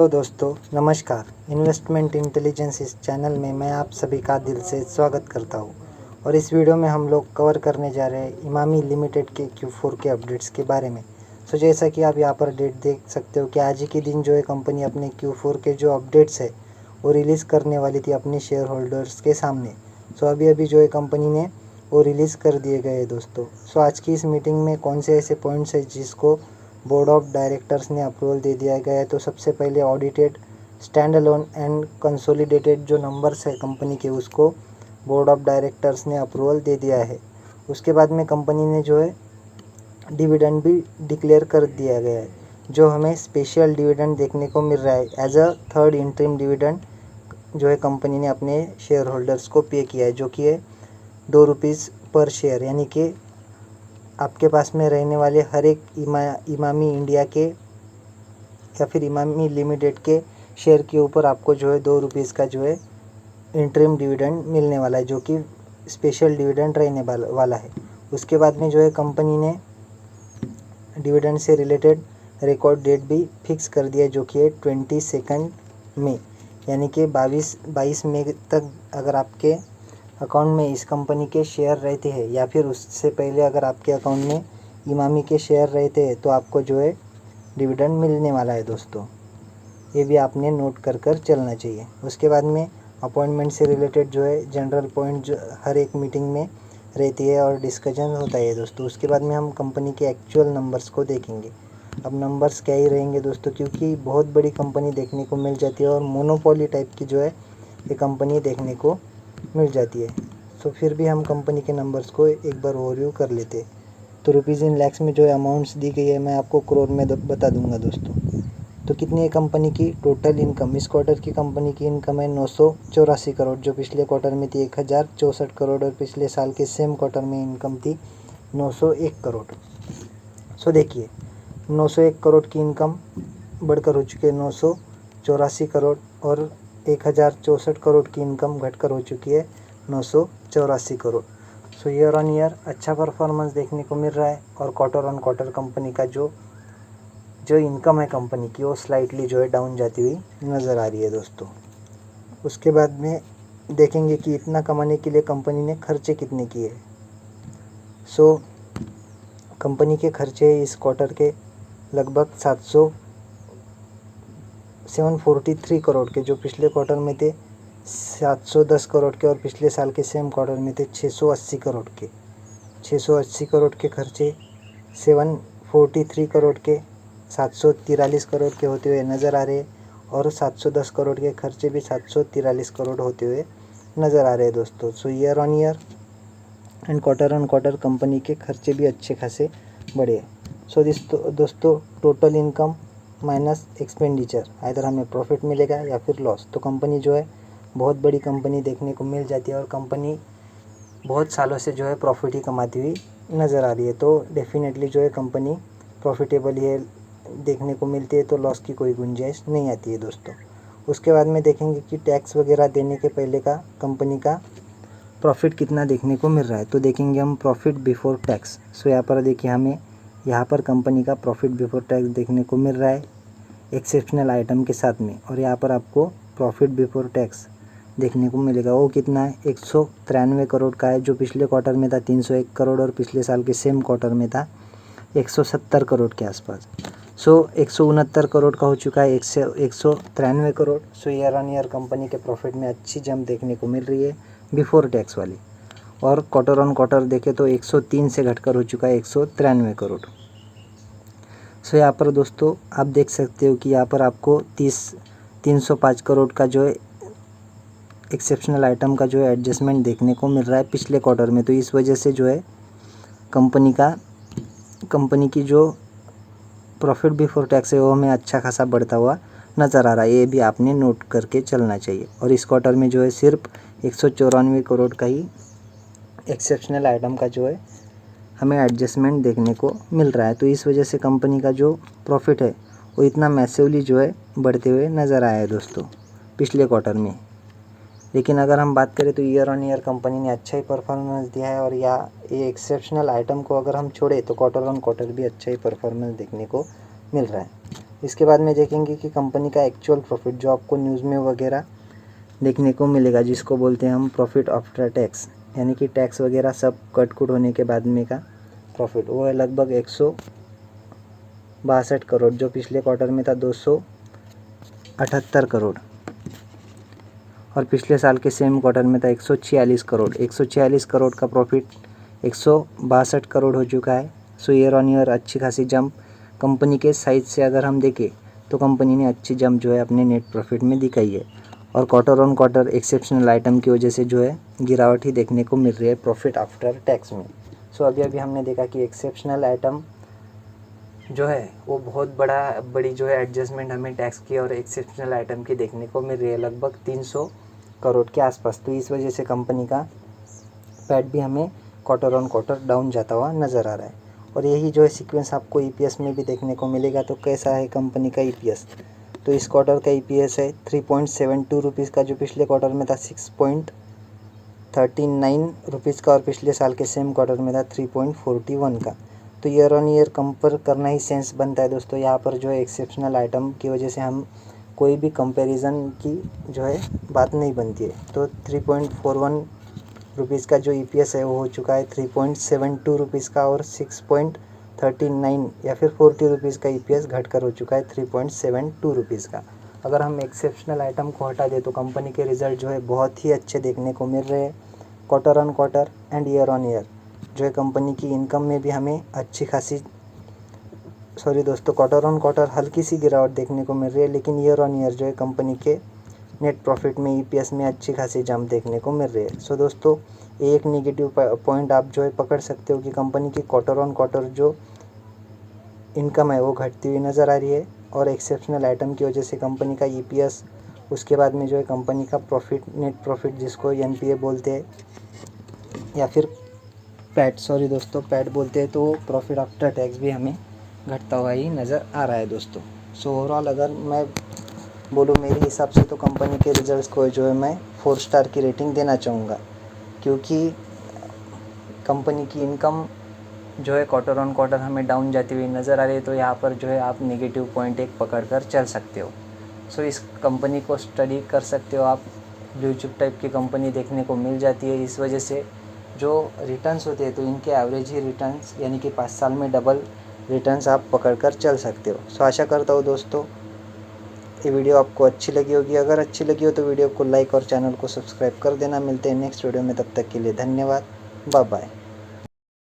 तो दोस्तों नमस्कार। इन्वेस्टमेंट इंटेलिजेंस इस चैनल में मैं आप सभी का दिल से स्वागत करता हूं और इस वीडियो में हम लोग कवर करने जा रहे हैं इमामी लिमिटेड के Q4 के अपडेट्स के बारे में। तो जैसा कि आप यहां पर डेट देख सकते हो कि आज ही के दिन जो है कंपनी अपने Q4 के जो अपडेट्स है वो रिलीज़ करने वाली थी अपने शेयर होल्डर्स के सामने। सो अभी जो है कंपनी ने वो रिलीज़ कर दिए गए हैं दोस्तों। सो आज की इस मीटिंग में कौन से ऐसे पॉइंट्स है जिसको बोर्ड ऑफ डायरेक्टर्स ने अप्रूवल दे दिया गया है। तो सबसे पहले audited stand alone and consolidated जो नंबर्स है कंपनी के उसको बोर्ड ऑफ डायरेक्टर्स ने अप्रूवल दे दिया है। उसके बाद में कंपनी ने जो है डिविडेंड भी डिक्लेयर कर दिया गया है, जो हमें स्पेशल डिविडेंड देखने को मिल रहा है as a third interim dividend जो है कंपनी ने अपने शेयर होल्डर्स को पे किया है, जो कि है ₹2 पर शेयर। यानी कि आपके पास में रहने वाले हर एक इमामी इंडिया के या फिर इमामी लिमिटेड के शेयर के ऊपर आपको जो है ₹2 का जो है इंटरिम डिविडेंड मिलने वाला है, जो कि स्पेशल डिविडेंड रहने वाला है। उसके बाद में जो है कंपनी ने डिविडेंड से रिलेटेड रिकॉर्ड डेट भी फिक्स कर दिया है, जो कि है 22 मई। यानी कि 22 मई तक अगर आपके अकाउंट में इस कंपनी के शेयर रहते हैं या फिर उससे पहले अगर आपके अकाउंट में इमामी के शेयर रहते हैं तो आपको जो है डिविडेंड मिलने वाला है दोस्तों। ये भी आपने नोट कर चलना चाहिए। उसके बाद में अपॉइंटमेंट से रिलेटेड जो है जनरल पॉइंट जो हर एक मीटिंग में रहती है और डिस्कशन होता है दोस्तों। उसके बाद में हम कंपनी के एक्चुअल नंबर्स को देखेंगे। अब नंबर्स क्या ही रहेंगे दोस्तों, क्योंकि बहुत बड़ी कंपनी देखने को मिल जाती है और मोनोपोली टाइप की जो है ये कंपनी देखने को मिल जाती है। तो फिर भी हम कंपनी के नंबर्स को एक बार ओवरव्यू कर लेते हैं। तो रुपीज़ इन लैक्स में जो अमाउंट्स दी गई है मैं आपको करोड़ में बता दूंगा दोस्तों। तो कितनी है कंपनी की टोटल इनकम? इस क्वार्टर की कंपनी की इनकम है 984 करोड़, जो पिछले क्वार्टर में थी 1064 करोड़ और पिछले साल के सेम क्वार्टर में इनकम थी 901 करोड़। सो देखिए 901 करोड़ की इनकम बढ़कर हो चुकी है 984 करोड़ और 1064 करोड़ की इनकम घटकर हो चुकी है 984 करोड़। सो ईयर ऑन ईयर अच्छा परफॉर्मेंस देखने को मिल रहा है और क्वार्टर ऑन क्वार्टर कंपनी का जो इनकम है कंपनी की वो स्लाइटली जो है डाउन जाती हुई नज़र आ रही है दोस्तों। उसके बाद में देखेंगे कि इतना कमाने के लिए कंपनी ने खर्चे कितने किए। सो कंपनी के खर्चे इस क्वार्टर के लगभग 743 करोड़ के, जो पिछले क्वार्टर में थे 710 करोड़ के और पिछले साल के सेम क्वार्टर में थे 680 करोड़ के। 680 करोड़ के खर्चे 743 करोड़ के 743 करोड़ के होते हुए नज़र आ रहे हैं और 710 करोड़ के खर्चे भी 743 करोड़ होते हुए नज़र आ रहे हैं दोस्तों। So year on year and quarter on quarter company के खर्चे भी अच्छे खासे बढ़े। सो दोस्तों टोटल इनकम माइनस एक्सपेंडिचर, इधर हमें प्रॉफिट मिलेगा या फिर लॉस। तो कंपनी जो है बहुत बड़ी कंपनी देखने को मिल जाती है और कंपनी बहुत सालों से जो है प्रॉफिट ही कमाती हुई नज़र आ रही है। तो डेफिनेटली जो है कंपनी प्रॉफिटेबल ही देखने को मिलती है, तो लॉस की कोई गुंजाइश नहीं आती है दोस्तों। उसके बाद में देखेंगे कि टैक्स वगैरह देने के पहले का कंपनी का प्रॉफिट कितना देखने को मिल रहा है। तो देखेंगे हम प्रॉफिट बिफोर टैक्स। सो यहाँ पर देखिए हमें यहाँ पर कंपनी का प्रॉफिट बिफोर टैक्स देखने को मिल रहा है एक्सेप्शनल आइटम के साथ में, और यहाँ पर आपको प्रॉफिट बिफोर टैक्स देखने को मिलेगा। वो कितना है 193 करोड़ का है, जो पिछले क्वार्टर में था 301 करोड़ और पिछले साल के सेम क्वार्टर में था 170 करोड़ के आसपास। सो 169 करोड़ का हो चुका है 193 करोड़। सो ईयर ऑन ईयर कंपनी के प्रॉफिट में अच्छी जंप देखने को मिल रही है बिफोर टैक्स वाली। और क्वार्टर ऑन क्वार्टर देखें तो 103 से घटकर हो चुका है 193 करोड़। सो यहाँ पर दोस्तों आप देख सकते हो कि यहाँ पर आपको 305 करोड़ का जो है एक्सेप्शनल आइटम का जो है एडजस्टमेंट देखने को मिल रहा है पिछले क्वार्टर में। तो इस वजह से जो है कंपनी की जो प्रॉफिट बिफोर टैक्स है वो हमें अच्छा खासा बढ़ता हुआ नज़र आ रहा है। ये भी आपने नोट करके चलना चाहिए। और इस क्वार्टर में जो है सिर्फ 194 करोड़ का ही एक्सेप्शनल आइटम का जो है हमें एडजस्टमेंट देखने को मिल रहा है। तो इस वजह से कंपनी का जो प्रॉफिट है वो इतना मैसिवली जो है बढ़ते हुए नज़र आया है दोस्तों पिछले क्वार्टर में। लेकिन अगर हम बात करें तो ईयर ऑन ईयर कंपनी ने अच्छा ही परफॉर्मेंस दिया है, और ये एक्सेप्शनल आइटम को अगर हम छोड़े तो क्वार्टर ऑन क्वार्टर भी अच्छा ही परफॉर्मेंस देखने को मिल रहा है। इसके बाद में देखेंगे कि कंपनी का एक्चुअल प्रॉफिट जो आपको न्यूज़ में वगैरह देखने को मिलेगा, जिसको बोलते हैं हम प्रॉफिट आफ्टर टैक्स, यानी कि टैक्स वगैरह सब कट कुट होने के बाद में का प्रॉफिट, वो है लगभग 162 करोड़, जो पिछले क्वार्टर में था 278 करोड़, और पिछले साल के सेम क्वार्टर में था 146 करोड़। 146 करोड़ का प्रॉफिट 162 करोड़ हो चुका है। सो ईयर ऑन ईयर अच्छी खासी जंप कंपनी के साइज से अगर हम देखें तो कंपनी ने अच्छी जंप जो है अपने नेट प्रॉफिट में दिखाई है, और quarter on quarter exceptional item की वजह से जो है गिरावट ही देखने को मिल रही है प्रॉफिट आफ्टर टैक्स में। सो अभी हमने देखा कि एक्सेप्शनल आइटम जो है वो बहुत बड़ी जो है एडजस्टमेंट हमें टैक्स की और एक्सेप्शनल आइटम की देखने को मिल रही है, लगभग 300 करोड़ के आसपास। तो इस वजह से कंपनी का पैट भी हमें क्वार्टर ऑन क्वार्टर डाउन जाता हुआ नज़र आ रहा है। और यही जो है सीक्वेंस आपको ईपीएस में भी देखने को मिलेगा। तो कैसा है कंपनी का ईपीएस, तो इस क्वार्टर का ईपीएस है 3.72 रुपीज़ का, जो पिछले क्वार्टर में था 6.39 रुपीज़ का, और पिछले साल के सेम क्वार्टर में था 3.41 का। तो ईयर ऑन ईयर कंपेयर करना ही सेंस बनता है दोस्तों। यहाँ पर जो है एक्सेप्शनल आइटम की वजह से हम कोई भी कंपैरिजन की जो है बात नहीं बनती है। तो 3.41 रुपीज़ का जो ईपीएस है वो हो चुका है 3.72 रुपीज़ का, और 6.39 या फिर 40 रुपीज़ का ईपीएस घटकर हो चुका है 3.72 रुपीज़ का। अगर हम एक्सेप्शनल आइटम को हटा दें तो कंपनी के रिज़ल्ट जो है बहुत ही अच्छे देखने को मिल रहे हैं quarter on quarter and year on year. जो है कंपनी की इनकम में भी हमें अच्छी खासी क्वार्टर ऑन क्वार्टर हल्की सी गिरावट देखने को मिल रही है, लेकिन ईयर ऑन ईयर जो है कंपनी के नेट प्रॉफिट में ईपीएस में अच्छी खासी जंप देखने को मिल रही है। सो दोस्तों, एक नेगेटिव पॉइंट आप जो है पकड़ सकते हो कि कंपनी की क्वार्टर ऑन क्वार्टर जो इनकम है वो घटती हुई नज़र आ रही है, और एक्सेप्शनल आइटम की वजह से कंपनी का ईपीएस, उसके बाद में जो है कंपनी का प्रॉफिट, नेट प्रॉफिट जिसको एनपीए बोलते हैं या फिर पैट बोलते हैं, तो प्रॉफिट आफ्टर टैक्स भी हमें घटता हुआ ही नज़र आ रहा है दोस्तों। सो ओवरऑल अगर मैं बोलूँ मेरे हिसाब से तो कंपनी के रिजल्ट्स को जो है मैं 4 स्टार की रेटिंग देना चाहूँगा, क्योंकि कंपनी की इनकम जो है क्वार्टर ऑन क्वार्टर हमें डाउन जाती हुई नज़र आ रही है। तो यहाँ पर जो है आप नेगेटिव पॉइंट एक पकड़ कर चल सकते हो। सो इस कंपनी को स्टडी कर सकते हो आप, ब्लू चिप टाइप की कंपनी देखने को मिल जाती है। इस वजह से जो रिटर्न्स होते हैं तो इनके एवरेज ही रिटर्न्स, यानी कि 5 साल में डबल रिटर्न्स आप पकड़ कर चल सकते हो। सो आशा करता हूँ दोस्तों ये वीडियो आपको अच्छी लगी होगी। अगर अच्छी लगी हो तो वीडियो को लाइक और चैनल को सब्सक्राइब कर देना। मिलते हैं नेक्स्ट वीडियो में, तब तक के लिए धन्यवाद, बाय बाय।